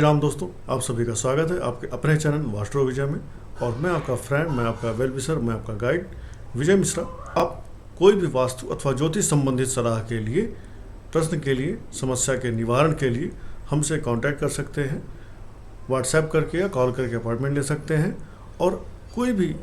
राम दोस्तों, आप सभी का स्वागत है आपके अपने चैनल वास्तु विजय में। और मैं आपका फ्रेंड, मैं आपका वेल विशर, मैं आपका गाइड विजय मिश्रा। आप कोई भी वास्तु अथवा ज्योतिष संबंधित सलाह के लिए, प्रश्न के लिए, समस्या के निवारण के लिए हमसे कांटेक्ट कर सकते हैं। व्हाट्सएप करके या कॉल करके अपॉइंटमेंट ले सकते हैं। और कोई भी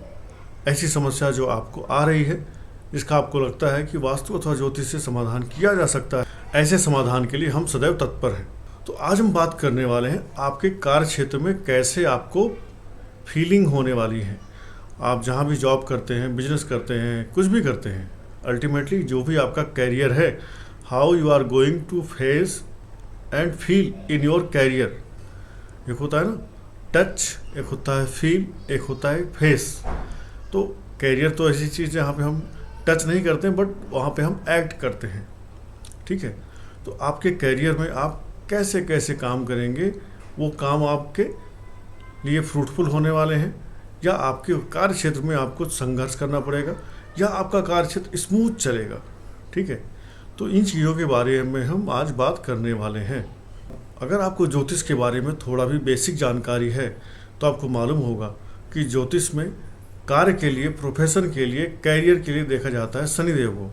ऐसी समस्या जो आपको आ रही है, जिसका आपको लगता है कि वास्तु अथवा ज्योतिष से समाधान किया जा सकता है, ऐसे समाधान के लिए हम सदैव तत्पर हैं। तो आज हम बात करने वाले हैं आपके कार्य क्षेत्र में कैसे आपको फीलिंग होने वाली है। आप जहाँ भी जॉब करते हैं, बिजनेस करते हैं, कुछ भी करते हैं, अल्टीमेटली जो भी आपका कैरियर है, how you are going to face and feel in your career. एक होता है ना टच, एक होता है फील, एक होता है फेस। तो कैरियर तो ऐसी चीज़ है जहाँ पे हम टच नहीं करते हैं, बट वहाँ पे हम एक्ट करते हैं। ठीक है, तो आपके कैरियर में आप कैसे कैसे काम करेंगे, वो काम आपके लिए फ्रूटफुल होने वाले हैं, या आपके कार्य क्षेत्र में आपको संघर्ष करना पड़ेगा, या आपका कार्य क्षेत्र स्मूथ चलेगा। ठीक है, तो इन चीज़ों के बारे में हम आज बात करने वाले हैं। अगर आपको ज्योतिष के बारे में थोड़ा भी बेसिक जानकारी है तो आपको मालूम होगा कि ज्योतिष में कार्य के लिए, प्रोफेशन के लिए, कैरियर के लिए देखा जाता है शनिदेव को।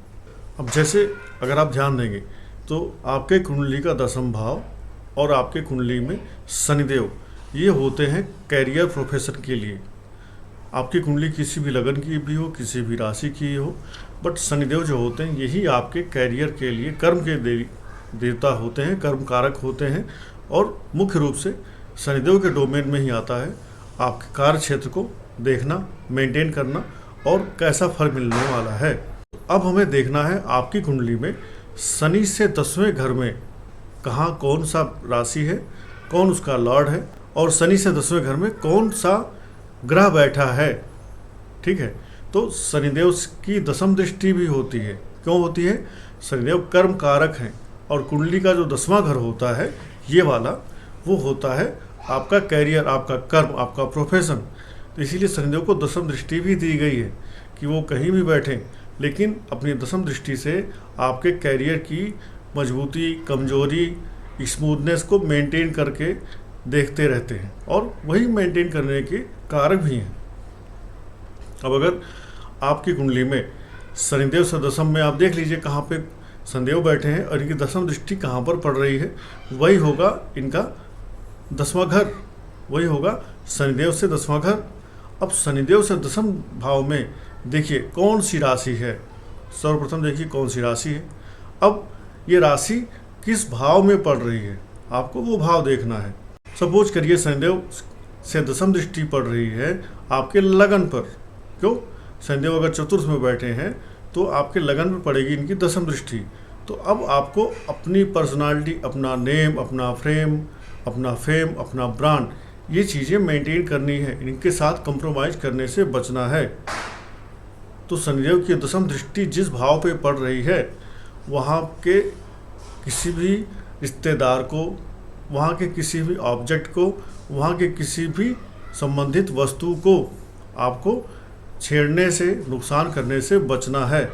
अब जैसे अगर आप ध्यान देंगे तो आपके कुंडली का 10वां भाव और आपके कुंडली में शनिदेव, ये होते हैं कैरियर प्रोफेशन के लिए। आपकी कुंडली किसी भी लगन की भी हो, किसी भी राशि की हो, बट शनिदेव जो होते हैं यही आपके कैरियर के लिए कर्म के देवता होते हैं, कर्म कारक होते हैं। और मुख्य रूप से शनिदेव के डोमेन में ही आता है आपके कार्य क्षेत्र को देखना, मेंटेन करना और कैसा फल मिलने वाला है। अब हमें देखना है आपकी कुंडली में शनि से 10वें घर में कहाँ कौन सा राशि है, कौन उसका लॉर्ड है, और शनि से 10वें घर में कौन सा ग्रह बैठा है। ठीक है, तो शनिदेव की 10वीं दृष्टि भी होती है। क्यों होती है? शनिदेव कर्म कारक हैं, और कुंडली का जो 10वां घर होता है ये वाला, वो होता है आपका कैरियर, आपका कर्म, आपका प्रोफेशन। तो इसीलिए शनिदेव को 10वीं दृष्टि भी दी गई है कि वो कहीं भी बैठें, लेकिन अपनी 10वीं दृष्टि से आपके कैरियर की मजबूती, कमजोरी, स्मूथनेस को मेंटेन करके देखते रहते हैं, और वही मेंटेन करने के कारक भी हैं। अब अगर आपकी कुंडली में शनिदेव से 10वीं में आप देख लीजिए कहाँ पे शनिदेव बैठे हैं और इनकी 10वीं दृष्टि कहाँ पर पड़ रही है, वही होगा इनका 10वां घर, वही होगा शनिदेव से 10वां घर। अब शनिदेव से 10वें भाव में देखिए कौन सी राशि है। सर्वप्रथम देखिए कौन सी राशि है। अब ये राशि किस भाव में पड़ रही है, आपको वो भाव देखना है। सपोज करिए शनिदेव से 10वीं दृष्टि पड़ रही है आपके लगन पर। क्यों? शनिदेव अगर चतुर्थ में बैठे हैं तो आपके लगन पर पड़ेगी इनकी 10वीं दृष्टि। तो अब आपको अपनी पर्सनालिटी, अपना नेम, अपना फ्रेम, अपना फेम, अपना ब्रांड, ये चीज़ें मेंटेन करनी है। इनके साथ कंप्रोमाइज करने से बचना है। तो शनिदेव की 10वीं दृष्टि जिस भाव पे पड़ रही है, वहाँ के किसी भी रिश्तेदार को, वहाँ के किसी भी ऑब्जेक्ट को, वहाँ के किसी भी संबंधित वस्तु को आपको छेड़ने से, नुकसान करने से बचना है।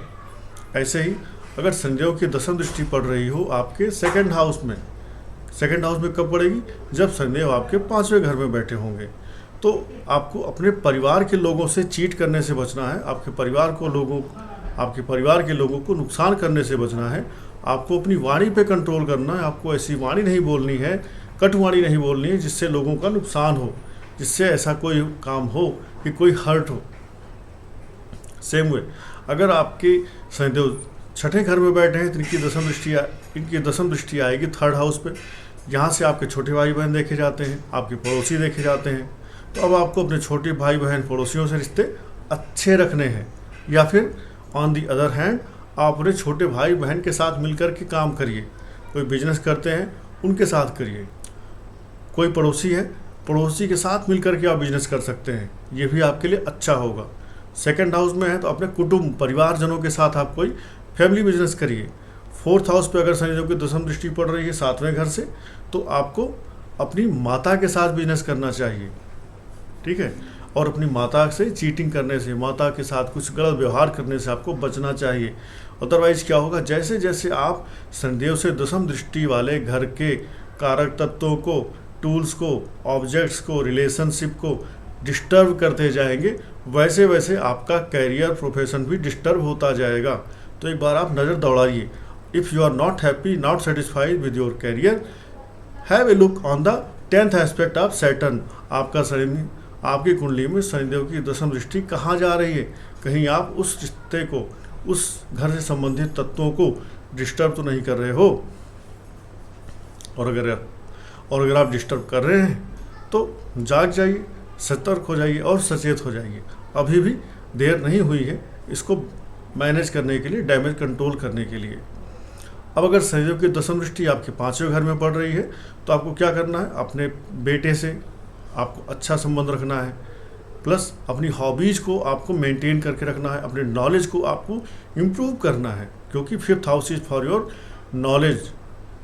ऐसे ही अगर शनिदेव की 10वीं दृष्टि पड़ रही हो आपके सेकंड हाउस में, सेकंड हाउस में कब पड़ेगी? जब शनिदेव आपके 5वें घर में बैठे होंगे। तो आपको अपने परिवार के लोगों से चीट करने से बचना है, आपके परिवार के लोगों को नुकसान करने से बचना है। आपको अपनी वाणी पे कंट्रोल करना है। आपको ऐसी वाणी नहीं बोलनी है, कटु वाणी नहीं बोलनी है जिससे लोगों का नुकसान हो, जिससे ऐसा कोई काम हो कि कोई हर्ट हो। सेम वे अगर आपके शनिदेव 6ठे घर में बैठे हैं तो इनकी 10वीं दृष्टि आएगी 3rd हाउस पे। यहाँ से आपके छोटे भाई बहन देखे जाते हैं, आपके पड़ोसी देखे जाते हैं। तो अब आपको अपने छोटे भाई बहन, पड़ोसियों से रिश्ते अच्छे रखने हैं, या फिर ऑन दी अदर हैंड आप अपने छोटे भाई बहन के साथ मिलकर के काम करिए। कोई बिजनेस करते हैं उनके साथ करिए। कोई पड़ोसी है, पड़ोसी के साथ मिलकर के आप बिजनेस कर सकते हैं, ये भी आपके लिए अच्छा होगा। सेकंड हाउस में है तो अपने कुटुंब, परिवारजनों के साथ आप कोई फैमिली बिजनेस करिए। 4th हाउस पे अगर शनिदेव की 10वीं दृष्टि पड़ रही है 7वें घर से, तो आपको अपनी माता के साथ बिजनेस करना चाहिए। ठीक है, और अपनी माता से चीटिंग करने से, माता के साथ कुछ गलत व्यवहार करने से आपको बचना चाहिए। अदरवाइज़ क्या होगा, जैसे जैसे आप शनिदेव से 10वीं दृष्टि वाले घर के कारक तत्वों को टूल्स को, ऑब्जेक्ट्स को, रिलेशनशिप को डिस्टर्ब करते जाएंगे, वैसे वैसे आपका कैरियर प्रोफेशन भी डिस्टर्ब होता जाएगा। तो एक बार आप नज़र दौड़ाइए। If you are not happy, not satisfied with your career, have a look on the 10th aspect of Saturn. आपका शनि, आपकी कुंडली में शनिदेव की दशम दृष्टि कहाँ जा रही है? कहीं आप उस रिश्ते को, उस घर से संबंधित तत्वों को डिस्टर्ब तो नहीं कर रहे हो? और अगर आप डिस्टर्ब कर रहे हैं तो जाग जाइए, सतर्क हो जाइए और सचेत हो जाइए। अभी भी देर नहीं हुई है इसको मैनेज करने के लिए, डैमेज कंट्रोल करने के लिए। अब अगर शनिदेव की दशम दृष्टि आपके 5वें घर में पड़ रही है तो आपको क्या करना है? अपने बेटे से आपको अच्छा संबंध रखना है, प्लस अपनी हॉबीज़ को आपको मेंटेन करके रखना है, अपने नॉलेज को आपको इम्प्रूव करना है, क्योंकि 5th house is for your knowledge.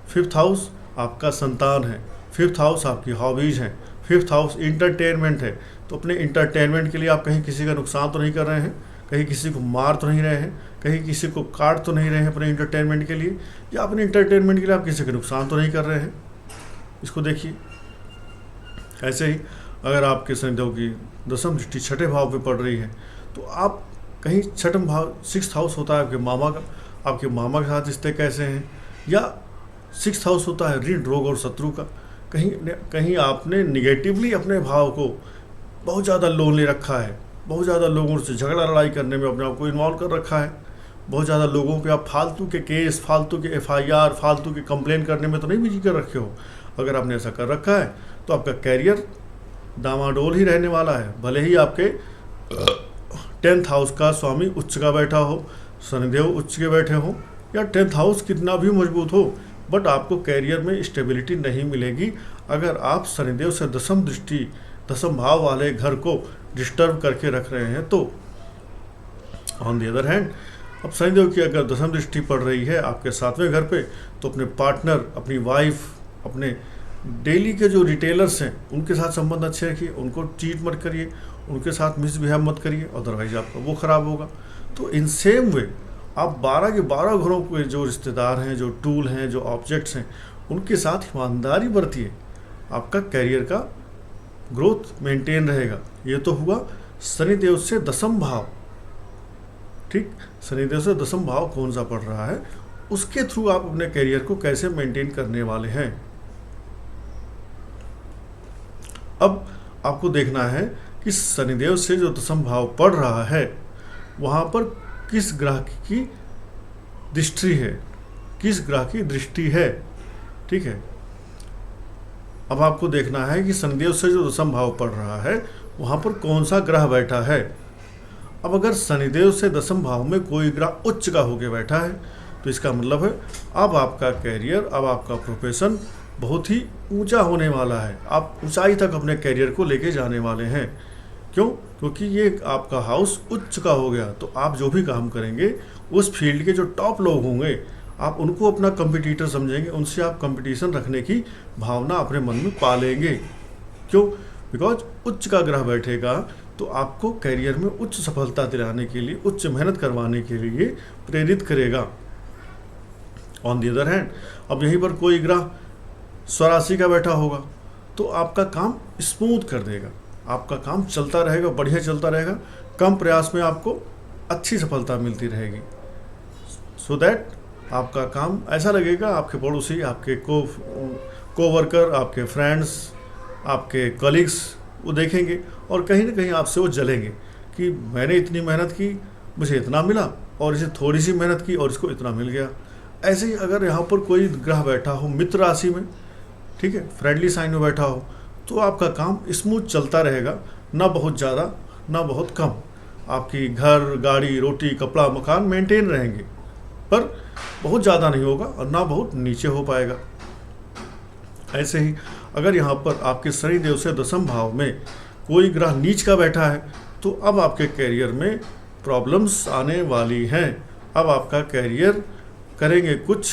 5th house आपका संतान है, 5th हाउस आपकी हॉबीज़ हैं, 5th हाउस इंटरटेनमेंट है। तो अपने इंटरटेनमेंट के लिए आप कहीं किसी का नुकसान तो नहीं कर रहे हैं, कहीं किसी को मार तो नहीं रहे हैं, कहीं किसी को काट तो नहीं रहे हैं अपने इंटरटेनमेंट के लिए, या अपने इंटरटेनमेंट के लिए आप किसी का नुकसान तो नहीं कर रहे हैं। इसको देखिए। ऐसे ही अगर आपके शनिदेव की दशम दृष्टि 6ठे भाव पे पड़ रही है तो आप कहीं 6ठम भाव 6th हाउस होता है आपके मामा का, आपके मामा के साथ रिश्ते कैसे हैं, या 6th हाउस होता है ऋण, रोग और शत्रु का। कहीं आपने निगेटिवली अपने भाव को बहुत ज़्यादा लोन ले रखा है, बहुत ज़्यादा लोगों से झगड़ा लड़ाई करने में अपने आप को इन्वॉल्व कर रखा है, बहुत ज़्यादा लोगों पे आप फालतू के केस, फालतू के FIR, फालतू के कंप्लेन करने में तो नहीं बिजी कर रखे हो। अगर आपने ऐसा कर रखा है तो आपका कैरियर डामाडोल ही रहने वाला है। भले ही आपके 10th हाउस का स्वामी उच्च का बैठा हो, शनिदेव उच्च के बैठे हो, या 10th हाउस कितना भी मजबूत हो, बट आपको कैरियर में स्टेबिलिटी नहीं मिलेगी अगर आप शनिदेव से दशम दृष्टि, दशम भाव वाले घर को डिस्टर्ब करके रख रहे हैं तो। ऑन दी अदर हैंड, अब शनिदेव की अगर दशम दृष्टि पड़ रही है आपके 7वें घर पे तो अपने पार्टनर, अपनी वाइफ, अपने डेली के जो रिटेलर्स हैं उनके साथ संबंध अच्छे रखिए, उनको चीट मत करिए, उनके साथ मिसबिहेव मत करिए, अदरवाइज आपका वो खराब होगा। तो इन सेम वे आप 12 के 12 घरों के जो रिश्तेदार हैं, जो टूल हैं, जो ऑब्जेक्ट्स हैं, उनके साथ ईमानदारी बरतिए, आपका कैरियर का ग्रोथ मेंटेन रहेगा। ये तो हुआ शनिदेव से दशम भाव। ठीक, शनिदेव से दशम भाव कौन सा पड़ रहा है, उसके थ्रू आप अपने कैरियर को कैसे मेंटेन करने वाले हैं। अब आपको देखना है कि शनिदेव से जो दशम भाव पड़ रहा है वहाँ पर किस ग्रह की दृष्टि है, किस ग्रह की दृष्टि है। ठीक है, अब आपको देखना है कि शनिदेव से जो दशम भाव पड़ रहा है वहाँ पर कौन सा ग्रह बैठा है। अब अगर शनिदेव से दशम भाव में कोई ग्रह उच्च का होके बैठा है तो इसका मतलब है अब आपका कैरियर, अब आपका प्रोफेशन बहुत ही ऊंचा होने वाला है, आप ऊंचाई तक अपने कैरियर को लेके जाने वाले हैं। क्यों? क्योंकि ये आपका हाउस उच्च का हो गया, तो आप जो भी काम करेंगे उस फील्ड के जो टॉप लोग होंगे आप उनको अपना कंपटीटर समझेंगे, उनसे आप कंपटीशन रखने की भावना अपने मन में पालेंगे। क्यों? बिकॉज उच्च का ग्रह बैठेगा तो आपको कैरियर में उच्च सफलता दिलाने के लिए, उच्च मेहनत करवाने के लिए प्रेरित करेगा। ऑन दी अदर हैंड, अब यहीं पर कोई ग्रह स्वराशि का बैठा होगा तो आपका काम स्मूथ कर देगा, आपका काम चलता रहेगा, बढ़िया चलता रहेगा, कम प्रयास में आपको अच्छी सफलता मिलती रहेगी। सो दैट आपका काम ऐसा लगेगा आपके पड़ोसी, आपके कोवर्कर, आपके फ्रेंड्स, आपके कलीग्स वो देखेंगे और कहीं ना कहीं आपसे वो जलेंगे कि मैंने इतनी मेहनत की, मुझे इतना मिला, और इसे थोड़ी सी मेहनत की और इसको इतना मिल गया। ऐसे ही अगर यहाँ पर कोई ग्रह बैठा हो मित्र राशि में, ठीक है, फ्रेंडली साइन में बैठा हो, तो आपका काम स्मूथ चलता रहेगा, ना बहुत ज़्यादा ना बहुत कम। आपकी घर, गाड़ी, रोटी, कपड़ा, मकान मेंटेन रहेंगे, पर बहुत ज़्यादा नहीं होगा और ना बहुत नीचे हो पाएगा। ऐसे ही अगर यहाँ पर आपके शनिदेव से दशम भाव में कोई ग्रह नीच का बैठा है तो अब आपके कैरियर में प्रॉब्लम्स आने वाली हैं। अब आपका कैरियर करेंगे कुछ,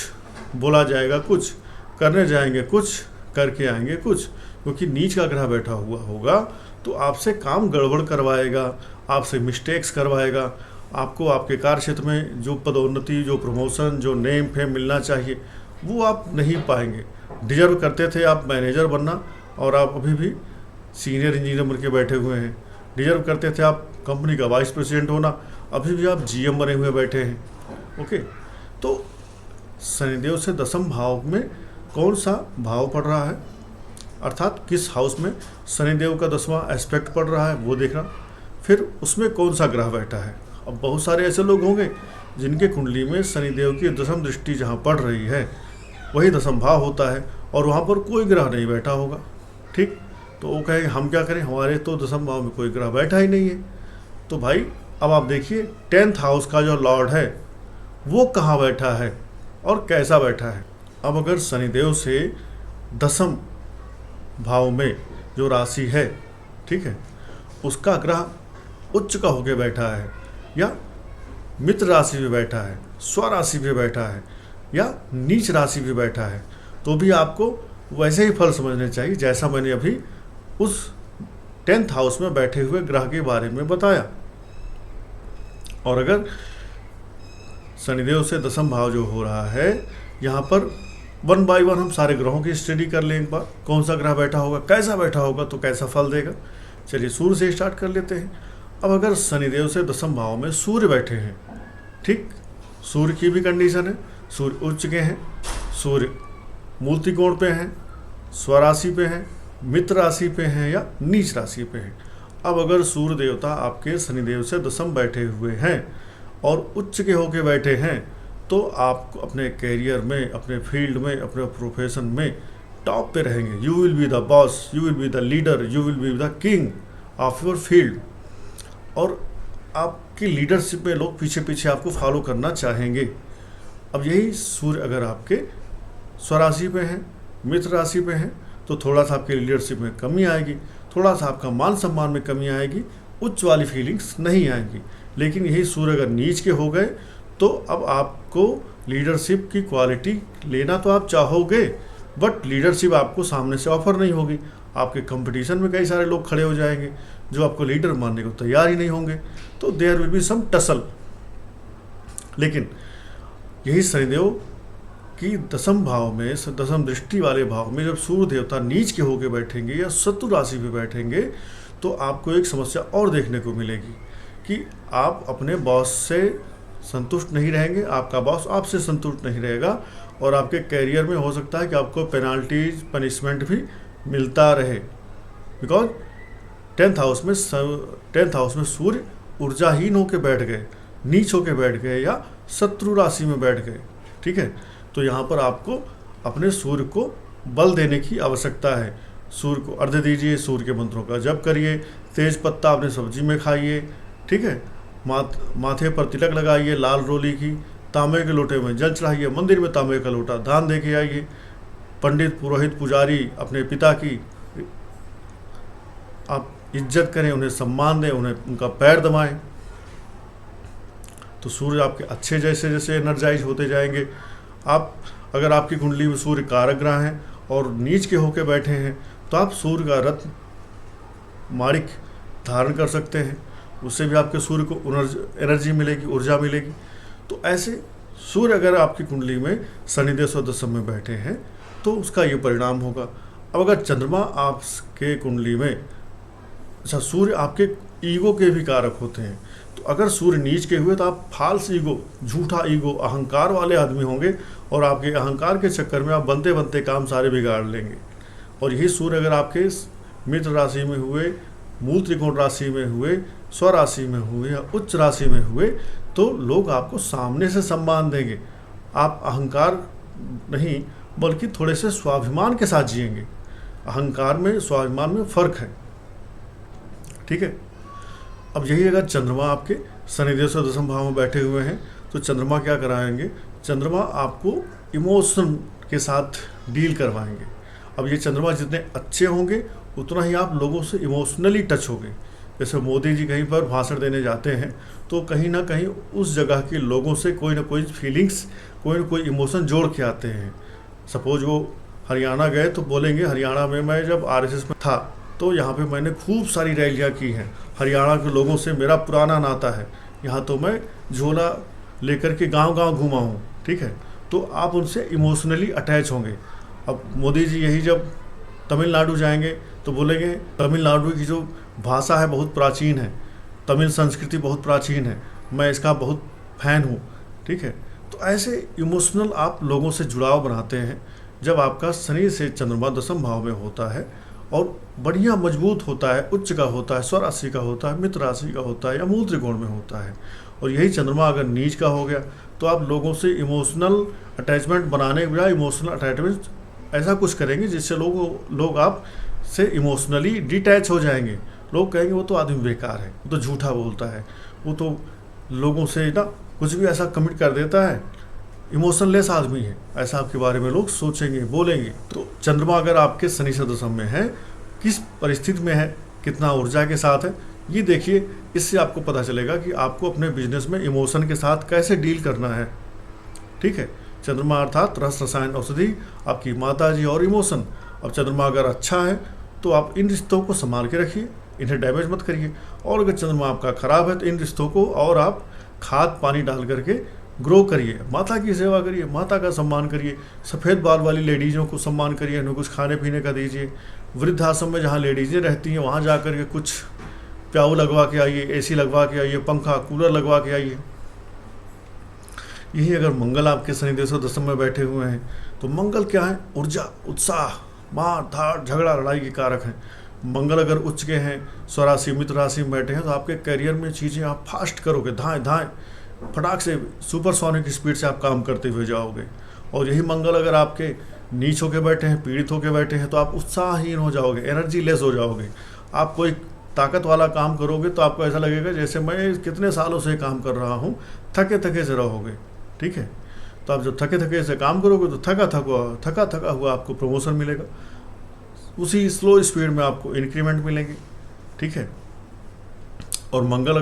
बोला जाएगा कुछ, करने जाएंगे कुछ, करके आएंगे कुछ, क्योंकि नीच का ग्रह बैठा हुआ होगा तो आपसे काम गड़बड़ करवाएगा, आपसे मिस्टेक्स करवाएगा, आपको आपके कार्य क्षेत्र में जो पदोन्नति, जो प्रमोशन, जो नेम फेम मिलना चाहिए वो आप नहीं पाएंगे। डिजर्व करते थे आप मैनेजर बनना, और आप अभी भी सीनियर इंजीनियर बन के बैठे हुए हैं। डिजर्व करते थे आप कंपनी का वाइस प्रेसिडेंट होना, अभी भी आप जीएम बने हुए बैठे हैं। ओके, तो शनिदेव से दसम भाव में कौन सा भाव पड़ रहा है, अर्थात किस हाउस में शनिदेव का 10वां एस्पेक्ट पड़ रहा है वो देखना, फिर उसमें कौन सा ग्रह बैठा है। अब बहुत सारे ऐसे लोग होंगे जिनके कुंडली में शनिदेव की दसम दृष्टि जहाँ पड़ रही है वही दसम भाव होता है और वहाँ पर कोई ग्रह नहीं बैठा होगा। ठीक, तो वो कहेंगे हम क्या करें, हमारे तो दसम भाव में कोई ग्रह बैठा ही नहीं है। तो भाई अब आप देखिए 10th हाउस का जो लॉर्ड है वो कहाँ बैठा है और कैसा बैठा है। अब अगर शनिदेव से दसम भाव में जो राशि है, ठीक है, उसका ग्रह उच्च का होके बैठा है या मित्र राशि पे बैठा है, स्वराशि पे बैठा है या नीच राशि पे बैठा है, तो भी आपको वैसे ही फल समझने चाहिए जैसा मैंने अभी उस 10th हाउस में बैठे हुए ग्रह के बारे में बताया। और अगर शनिदेव से दसम भाव जो हो रहा है, यहाँ पर 1 बाय 1 हम सारे ग्रहों की स्टडी कर लें एक बार, कौन सा ग्रह बैठा होगा, कैसा बैठा होगा, तो कैसा फल देगा। चलिए सूर्य से स्टार्ट कर लेते हैं। अब अगर शनिदेव से दसम भाव में सूर्य बैठे हैं, ठीक, सूर्य की भी कंडीशन है, सूर्य उच्च के हैं, सूर्य मूल त्रिकोण पे हैं, स्वराशि पे हैं, मित्र राशि पे हैं या नीच राशि पे हैं। अब अगर सूर्य देवता आपके शनिदेव से दसम बैठे हुए हैं और उच्च के होके बैठे हैं, तो आप अपने कैरियर में, अपने फील्ड में, अपने प्रोफेशन में टॉप पे रहेंगे। You will be the boss, you will be the leader, you will be the king of your field. और आपकी लीडरशिप में लोग पीछे पीछे आपको फॉलो करना चाहेंगे। अब यही सूर्य अगर आपके स्वराशि पे हैं, मित्र राशि पे हैं, तो थोड़ा सा आपके लीडरशिप में कमी आएगी, थोड़ा सा आपका मान सम्मान में कमी आएगी, उच्च वाली फीलिंग्स नहीं आएंगी। लेकिन यही सूर्य अगर नीच के हो गए तो अब आपको लीडरशिप की क्वालिटी लेना तो आप चाहोगे, बट लीडरशिप आपको सामने से ऑफर नहीं होगी। आपके कंपटीशन में कई सारे लोग खड़े हो जाएंगे जो आपको लीडर मानने को तैयार ही नहीं होंगे, तो there will be some tussle. लेकिन यही शनिदेव की दसम भाव में, दसम दृष्टि वाले भाव में जब सूर्य देवता नीच के होके बैठेंगे या शत्रु राशि पे बैठेंगे, तो आपको एक समस्या और देखने को मिलेगी कि आप अपने बॉस से संतुष्ट नहीं रहेंगे, आपका बॉस आपसे संतुष्ट नहीं रहेगा और आपके कैरियर में हो सकता है कि आपको पेनाल्टीज, पनिशमेंट भी मिलता रहे। बिकॉज 10th हाउस में सूर्य ऊर्जाहीन होकर बैठ गए, नीच होकर बैठ गए या शत्रु राशि में बैठ गए। ठीक है, तो यहाँ पर आपको अपने सूर्य को बल देने की आवश्यकता है। सूर्य को अर्घ्य दीजिए, सूर्य के मंत्रों का जप करिए, तेज पत्ता अपने सब्जी में खाइए, ठीक है, माथे पर तिलक लगाइए लाल रोली की, तांबे के लोटे में जल चढ़ाइए, मंदिर में तांबे का लोटा दान दे के आइए, पंडित पुरोहित पुजारी अपने पिता की आप इज्जत करें, उन्हें सम्मान दें, उन्हें उनका पैर दबाएं, तो सूर्य आपके अच्छे जैसे जैसे एनर्जाइज होते जाएंगे। आप अगर आपकी कुंडली में सूर्य कारक ग्रह हैं और नीच के होके बैठे हैं, तो आप सूर्य का रत्न माणिक धारण कर सकते हैं, उससे भी आपके सूर्य को एनर्जी मिलेगी, ऊर्जा मिलेगी। तो ऐसे सूर्य अगर आपकी कुंडली में शनिदेव और दशम में बैठे हैं तो उसका ये परिणाम होगा। अब अगर चंद्रमा आपके कुंडली में, अच्छा सूर्य आपके ईगो के भी कारक होते हैं, तो अगर सूर्य नीच के हुए तो आप फाल्स ईगो, झूठा ईगो, अहंकार वाले आदमी होंगे और आपके अहंकार के चक्कर में आप बनते बनते काम सारे बिगाड़ लेंगे। और यही सूर्य अगर आपके मित्र राशि में हुए, मूल त्रिकोण राशि में हुए, स्वराशि में हुए या उच्च राशि में हुए, तो लोग आपको सामने से सम्मान देंगे। आप अहंकार नहीं बल्कि थोड़े से स्वाभिमान के साथ जिएंगे। अहंकार में स्वाभिमान में फर्क है। ठीक है, अब यही अगर चंद्रमा आपके शनिदेव से दशम भाव में बैठे हुए हैं तो चंद्रमा क्या कराएंगे, चंद्रमा आपको इमोशन के साथ डील करवाएंगे। अब ये चंद्रमा जितने अच्छे होंगे उतना ही आप लोगों से इमोशनली टच होंगे। जैसे मोदी जी कहीं पर भाषण देने जाते हैं तो कहीं ना कहीं उस जगह के लोगों से कोई ना कोई फीलिंग्स, कोई ना कोई इमोशन जोड़ के आते हैं। सपोज वो हरियाणा गए तो बोलेंगे हरियाणा में मैं जब आरएसएस में था तो यहाँ पे मैंने खूब सारी रैलियाँ की हैं, हरियाणा के लोगों से मेरा पुराना नाता है, यहाँ तो मैं झोला लेकर के गांव-गांव घूमा हूँ। ठीक है, तो आप उनसे इमोशनली अटैच होंगे। अब मोदी जी यही जब तमिलनाडु जाएंगे तो बोलेंगे तमिलनाडु की जो भाषा है बहुत प्राचीन है, तमिल संस्कृति बहुत प्राचीन है, मैं इसका बहुत फैन हूँ। ठीक है, तो ऐसे इमोशनल आप लोगों से जुड़ाव बनाते हैं जब आपका शनि से चंद्रमा दशम भाव में होता है और बढ़िया मजबूत होता है, उच्च का होता है, स्वराशि का होता है, मित्र राशि का होता है या मूल त्रिकोण में होता है। और यही चंद्रमा अगर नीच का हो गया तो आप लोगों से इमोशनल अटैचमेंट बनाने के बजाय इमोशनल अटैचमेंट ऐसा कुछ करेंगे जिससे लोग आप से इमोशनली डिटैच हो जाएंगे। लोग कहेंगे वो तो आदमी बेकार है, वो तो झूठा बोलता है, वो तो लोगों से ना कुछ भी ऐसा कमिट कर देता है, इमोशनलेस आदमी है, ऐसा आपके बारे में लोग सोचेंगे, बोलेंगे। तो चंद्रमा अगर आपके शनि से दशम में है, किस परिस्थिति में है, कितना ऊर्जा के साथ है, ये देखिए। इससे आपको पता चलेगा कि आपको अपने बिजनेस में इमोशन के साथ कैसे डील करना है। ठीक है, चंद्रमा अर्थात रस रसायन औषधि, आपकी माता जी और इमोशन। अब चंद्रमा अगर अच्छा है तो आप इन रिश्तों को संभाल के रखिए, इन्हें डैमेज मत करिए। और अगर चंद्रमा आपका खराब है तो इन रिश्तों को और आप खाद पानी डाल करके ग्रो करिए, माता की सेवा करिए, माता का सम्मान करिए, सफ़ेद बाल वाली लेडीज़ों को सम्मान करिए, उन्हें कुछ खाने पीने का दीजिए। वृद्धाश्रम में जहाँ लेडीज़ें रहती हैं वहाँ जा कर के कुछ प्याऊ लगवा के आइए, एसी लगवा के आइए, पंखा कूलर लगवा के आइए। यही अगर मंगल आपके शनि दशम में बैठे हुए हैं तो मंगल क्या है, ऊर्जा, उत्साह, मार धाड़, झगड़ा लड़ाई के कारक हैं। मंगल अगर उच्च के हैं, स्वराशि मित्र राशि में बैठे हैं तो आपके करियर में चीज़ें आप फास्ट करोगे, धाएँ धाएँ फटाक से सुपरसोनिक स्पीड से आप काम करते हुए जाओगे। और यही मंगल अगर आपके नीच होके बैठे हैं, पीड़ित होके बैठे हैं तो आप उत्साहहीन हो जाओगे, एनर्जी लेस हो जाओगे। आप कोई ताकत वाला काम करोगे तो आपको ऐसा लगेगा जैसे मैं कितने सालों से काम कर रहा हूँ, थके थके से रहोगे। ठीक है, तो आप जब थके थके से काम करोगे तो थका थका हुआ आपको प्रमोशन मिलेगा, उसी स्लो स्पीड में आपको इंक्रीमेंट मिलेंगे। ठीक है, और मंगल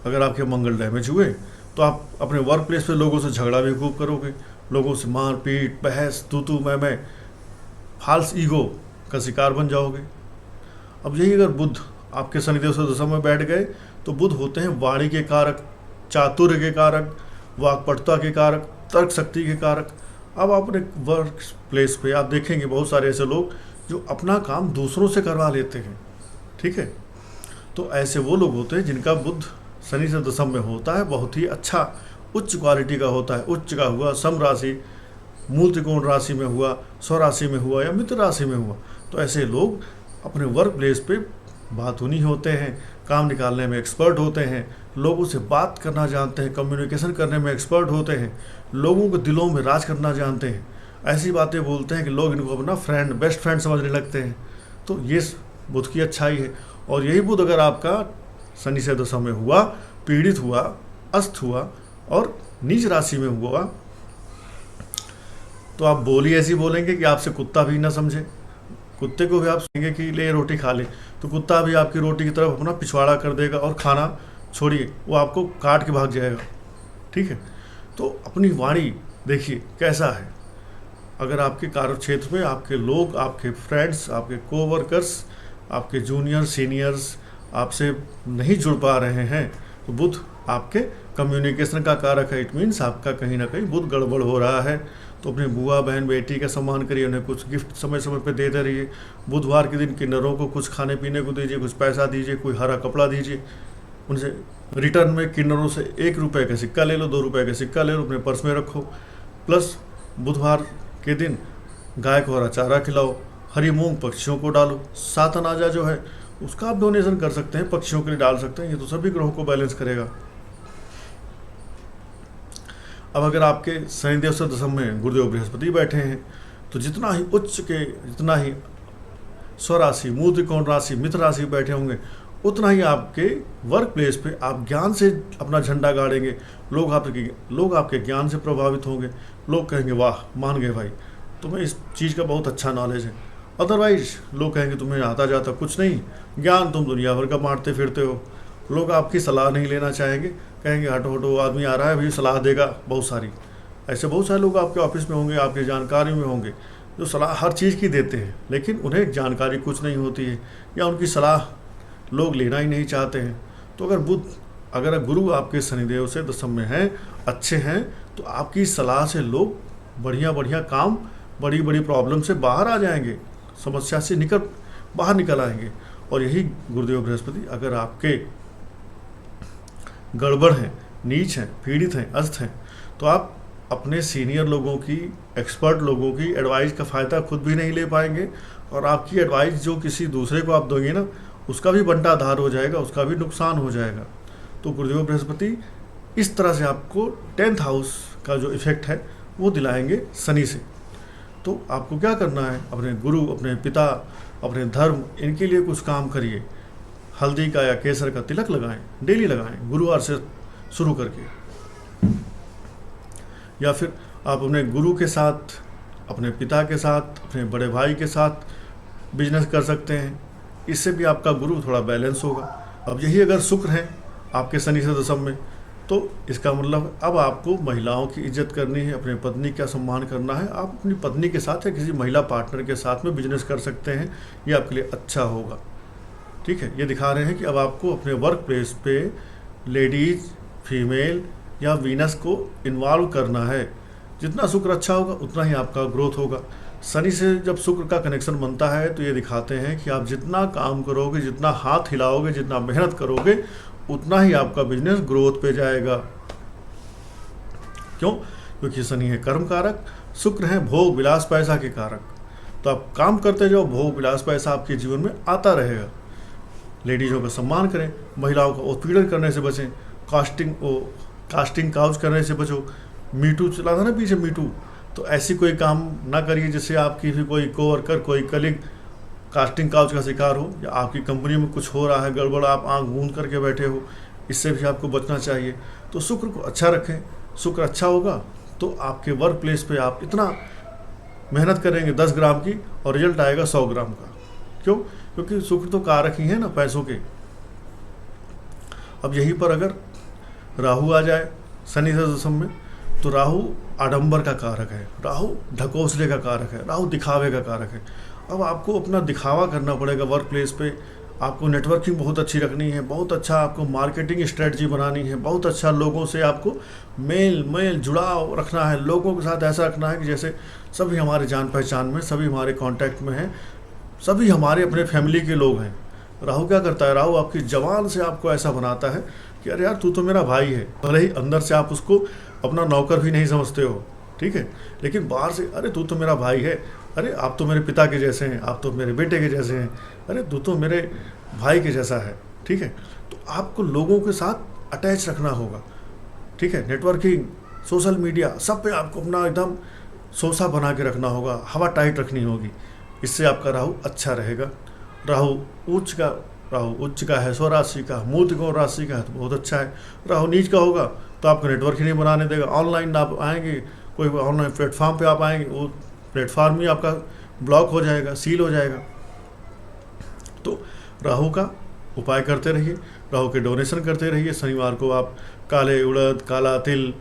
अगर आपके मंगल डैमेज हुए तो आप अपने वर्क प्लेस पे लोगों से झगड़ा भी खूब करोगे, लोगों से मार पीट, बहस, तू मैं, फाल्स ईगो का शिकार बन जाओगे। अब यही अगर बुध आपके शनिदेव से दशम में बैठ गए तो बुध होते हैं वाणी के कारक, चातुर्य के कारक, वाक्पटुता के कारक, तर्क शक्ति के कारक। अब अपने वर्क प्लेस पे आप देखेंगे बहुत सारे ऐसे लोग जो अपना काम दूसरों से करवा लेते हैं। ठीक है, तो ऐसे वो लोग होते हैं जिनका बुध शनि से दशम में होता है, बहुत ही अच्छा उच्च क्वालिटी का होता है। उच्च का हुआ, सम राशि, मूल त्रिकोण राशि में हुआ, स्वराशि में हुआ या मित्र राशि में हुआ, तो ऐसे लोग अपने वर्क प्लेस पे बातूनी होते हैं, काम निकालने में एक्सपर्ट होते हैं, लोगों से बात करना जानते हैं, कम्युनिकेशन करने में एक्सपर्ट होते हैं, लोगों के दिलों में राज करना जानते हैं, ऐसी बातें बोलते हैं कि लोग इनको अपना फ्रेंड, बेस्ट फ्रेंड समझने लगते हैं। तो ये बुध की अच्छाई है। और यही बुध अगर आपका शनि से दशा में हुआ, पीड़ित हुआ, अस्त हुआ और नीच राशि में हुआ तो आप बोली ऐसी बोलेंगे कि आपसे कुत्ता भी ना समझे। कुत्ते को भी आप कहेंगे कि ले रोटी खा ले तो कुत्ता भी आपकी रोटी की तरफ अपना पिछवाड़ा कर देगा और खाना छोड़िए वो आपको काट के भाग जाएगा। ठीक है, तो अपनी वाणी देखिए कैसा है। अगर आपके कार्य क्षेत्र में आपके लोग, आपके फ्रेंड्स, आपके कोवर्कर्स, आपके जूनियर सीनियर्स आपसे नहीं जुड़ पा रहे हैं तो बुध आपके कम्युनिकेशन का कारक है। इट मीन्स आपका कहीं ना कहीं बुध गड़बड़ हो रहा है। तो अपनी बुआ, बहन, बेटी का सम्मान करिए, उन्हें कुछ गिफ्ट समय समय पे देते रहिए। बुधवार के दिन किन्नरों को कुछ खाने पीने को दीजिए, कुछ पैसा दीजिए, कोई हरा कपड़ा दीजिए। उनसे रिटर्न में किन्नरों से 1 रुपये का सिक्का ले लो, 2 रुपये का सिक्का ले लो, अपने पर्स में रखो। प्लस बुधवार के दिन गाय को हरा चारा खिलाओ, हरी मूंग पक्षियों को डालो। 7 अनाजा जो है उसका आप डोनेशन कर सकते हैं, पक्षियों के लिए डाल सकते हैं। ये तो सभी ग्रहों को बैलेंस करेगा। अब अगर आपके शनिदेव से दशम में गुरुदेव बृहस्पति बैठे हैं तो जितना ही उच्च के, जितना ही स्वराशि, मूल त्रिकोण राशि, मित्र राशि बैठे होंगे उतना ही आपके वर्क प्लेस पे आप ज्ञान से अपना झंडा गाड़ेंगे। लोग आपके ज्ञान से प्रभावित होंगे। लोग कहेंगे वाह, मान गए भाई, तुम्हें इस चीज़ का बहुत अच्छा नॉलेज है। अदरवाइज लोग कहेंगे तुम्हें आता जाता कुछ नहीं, ज्ञान तुम दुनिया भर का बांटते फिरते हो। लोग आपकी सलाह नहीं लेना चाहेंगे, कहेंगे हटो हटो, आदमी आ रहा है, भी सलाह देगा बहुत सारी। ऐसे बहुत सारे लोग आपके ऑफिस में होंगे, आपके जानकारी में होंगे, जो सलाह हर चीज़ की देते हैं लेकिन उन्हें जानकारी कुछ नहीं होती है या उनकी सलाह लोग लेना ही नहीं चाहते हैं। तो अगर गुरु आपके शनिदेव से दशम में हैं, अच्छे हैं, तो आपकी सलाह से लोग बढ़िया बढ़िया काम, बड़ी बड़ी प्रॉब्लम से बाहर आ जाएंगे। समस्या से बाहर निकल आएंगे। और यही गुरुदेव बृहस्पति अगर आपके गड़बड़ हैं, नीच हैं, पीड़ित हैं, अस्त हैं, तो आप अपने सीनियर लोगों की, एक्सपर्ट लोगों की एडवाइस का फ़ायदा खुद भी नहीं ले पाएंगे, और आपकी एडवाइस जो किसी दूसरे को आप दोगे ना, उसका भी बंटाधार हो जाएगा, उसका भी नुकसान हो जाएगा। तो गुरुदेव बृहस्पति इस तरह से आपको 10th हाउस का जो इफेक्ट है वो दिलाएंगे शनि से। तो आपको क्या करना है, अपने गुरु, अपने पिता, अपने धर्म, इनके लिए कुछ काम करिए। हल्दी का या केसर का तिलक लगाएं, डेली लगाएं, गुरुवार से शुरू करके। या फिर आप अपने गुरु के साथ, अपने पिता के साथ, अपने बड़े भाई के साथ बिजनेस कर सकते हैं। इससे भी आपका गुरु थोड़ा बैलेंस होगा। अब यही अगर शुक्र है आपके शनि से दशम में, तो इसका मतलब अब आपको महिलाओं की इज्जत करनी है, अपने पत्नी का सम्मान करना है। आप अपनी पत्नी के साथ या किसी महिला पार्टनर के साथ में बिजनेस कर सकते हैं, ये आपके लिए अच्छा होगा। ठीक है, ये दिखा रहे हैं कि अब आपको अपने वर्क प्लेस पे लेडीज़, फीमेल या वीनस को इन्वॉल्व करना है। जितना शुक्र अच्छा होगा उतना ही आपका ग्रोथ होगा। शनि से जब शुक्र का कनेक्शन बनता है तो ये दिखाते हैं कि आप जितना काम करोगे, जितना हाथ हिलाओगे, जितना मेहनत करोगे, उतना ही आपका बिजनेस ग्रोथ पे जाएगा। क्यों? क्योंकि शनि है कर्म कारक, शुक्र है भोग विलास पैसा के कारक। तो आप काम करते जाओ, भोग विलास पैसा आपके जीवन में आता रहेगा। लेडीज़ों का सम्मान करें, महिलाओं का उत्पीड़न करने से बचें, कास्टिंग काउच करने से बचो। मीटू चला था ना पीछे, मीटू, तो ऐसी कोई काम ना करिए जिससे आपकी भी कोई कोवर्कर, कोई कलीग कास्टिंग काउच का शिकार हो, या आपकी कंपनी में कुछ हो रहा है गड़बड़, आप आंख मूंद करके बैठे हो, इससे भी आपको बचना चाहिए। तो शुक्र को अच्छा रखें। शुक्र अच्छा होगा तो आपके वर्क प्लेस पे आप इतना मेहनत करेंगे 10 ग्राम की और रिजल्ट आएगा 100 ग्राम का। क्यों? क्योंकि शुक्र तो कारक ही है ना पैसों के। अब यहीं पर अगर राहु आ जाए शनि से दशम में, तो राहु आडंबर का कारक है, राहु ढकोसले का कारक है, राहु दिखावे का कारक है। अब आपको अपना दिखावा करना पड़ेगा वर्क प्लेस पे। आपको नेटवर्किंग बहुत अच्छी रखनी है, बहुत अच्छा आपको मार्केटिंग स्ट्रेटजी बनानी है, बहुत अच्छा लोगों से आपको मेल जुड़ाव रखना है। लोगों के साथ ऐसा रखना है कि जैसे सभी हमारे जान पहचान में, सभी हमारे कांटेक्ट में हैं, सभी हमारे अपने फैमिली के लोग हैं। राहु क्या करता है? राहु आपकी जवान से आपको ऐसा बनाता है कि अरे यार तू तो मेरा भाई है, भले ही अंदर से आप उसको अपना नौकर भी नहीं समझते हो, ठीक है, लेकिन बाहर से अरे तू तो मेरा भाई है, अरे आप तो मेरे पिता के जैसे हैं, आप तो मेरे बेटे के जैसे हैं, अरे तू तो मेरे भाई के जैसा है। ठीक है, तो आपको लोगों के साथ अटैच रखना होगा। ठीक है, नेटवर्किंग, सोशल मीडिया, सब पे आपको अपना एकदम सोसा बना के रखना होगा, हवा टाइट रखनी होगी। इससे आपका राहु अच्छा रहेगा। राहु उच्च का है, स्वराशि का, मूर्त गौण राशि का है तो बहुत अच्छा है। राहु नीच का होगा तो आपको नेटवर्क ही नहीं बनाने देगा। ऑनलाइन आप आएंगे, कोई ऑनलाइन प्लेटफॉर्म पे आप आएंगे, वो प्लेटफॉर्म ही आपका ब्लॉक हो जाएगा, सील हो जाएगा। तो राहु का उपाय करते रहिए, राहु के डोनेशन करते रहिए। शनिवार को आप काले उड़द, काला तिल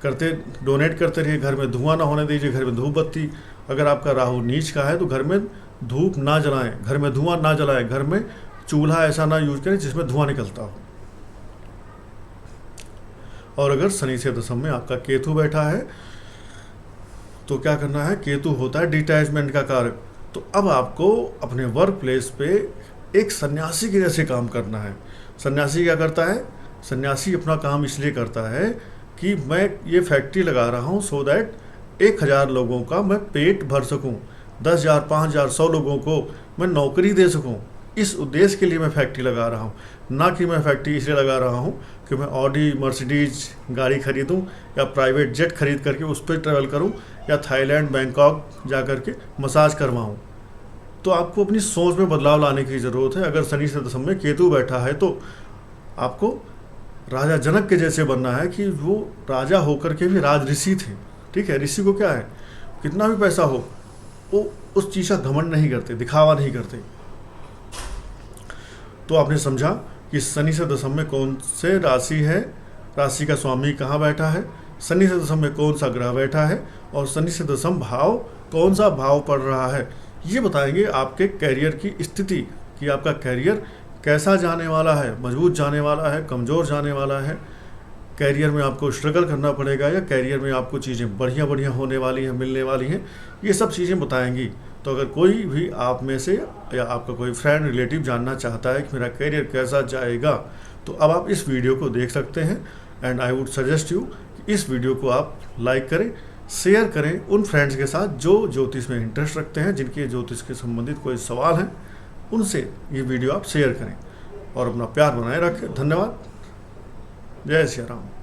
डोनेट करते रहिए। घर में धुआं ना होने दीजिए, घर में धूप बत्ती। अगर आपका राहु नीच का है तो घर में धूप ना जलाएं, घर में धुआं ना जलाएं, घर में चूल्हा ऐसा ना यूज करें जिसमें धुआं निकलता हो। और अगर शनि से दशम में आपका केतु बैठा है तो क्या करना है? केतु होता है डिटैचमेंट का कारक। तो अब आपको अपने वर्क प्लेस पे एक सन्यासी के जैसे काम करना है। सन्यासी क्या करता है? सन्यासी अपना काम इसलिए करता है कि मैं ये फैक्ट्री लगा रहा हूँ सो दैट 1000 लोगों का मैं पेट भर सकूँ, 10,000, 5,000, 100 लोगों को मैं नौकरी दे सकूँ। इस उद्देश्य के लिए मैं फैक्ट्री लगा रहा हूँ, ना कि मैं फैक्ट्री इसलिए लगा रहा हूँ कि मैं ऑडी, मर्सिडीज गाड़ी खरीदूँ या प्राइवेट जेट खरीद करके उस पर ट्रैवल करूँ या थाईलैंड, बैंकॉक जा करके मसाज करवाऊँ। तो आपको अपनी सोच में बदलाव लाने की ज़रूरत है। अगर शनि से दशम में केतु बैठा है तो आपको राजा जनक के जैसे बनना है कि वो राजा होकर के भी राज ऋषि थे। ठीक है, ऋषि को क्या है, कितना भी पैसा हो वो उस चीज़ का घमंड नहीं करते, दिखावा नहीं करते। तो आपने समझा कि शनि से दशम में कौन से राशि है, राशि का स्वामी कहाँ बैठा है, शनि से दशम में कौन सा ग्रह बैठा है, और शनि से दशम भाव कौन सा भाव पड़ रहा है। ये बताएंगे आपके कैरियर की स्थिति कि आपका कैरियर कैसा जाने वाला है, मजबूत जाने वाला है, कमज़ोर जाने वाला है, कैरियर में आपको स्ट्रगल करना पड़ेगा या कैरियर में आपको चीज़ें बढ़िया होने वाली हैं, मिलने वाली हैं। ये सब चीज़ें बताएंगी। तो अगर कोई भी आप में से या आपका कोई फ्रेंड रिलेटिव जानना चाहता है कि मेरा करियर कैसा जाएगा, तो अब आप इस वीडियो को देख सकते हैं। And I would suggest you कि इस वीडियो को आप लाइक करें, शेयर करें उन फ्रेंड्स के साथ जो ज्योतिष में इंटरेस्ट रखते हैं, जिनके ज्योतिष के संबंधित कोई सवाल हैं, उनसे ये वीडियो आप शेयर करें और अपना प्यार बनाए रखें। धन्यवाद। जय श्री राम।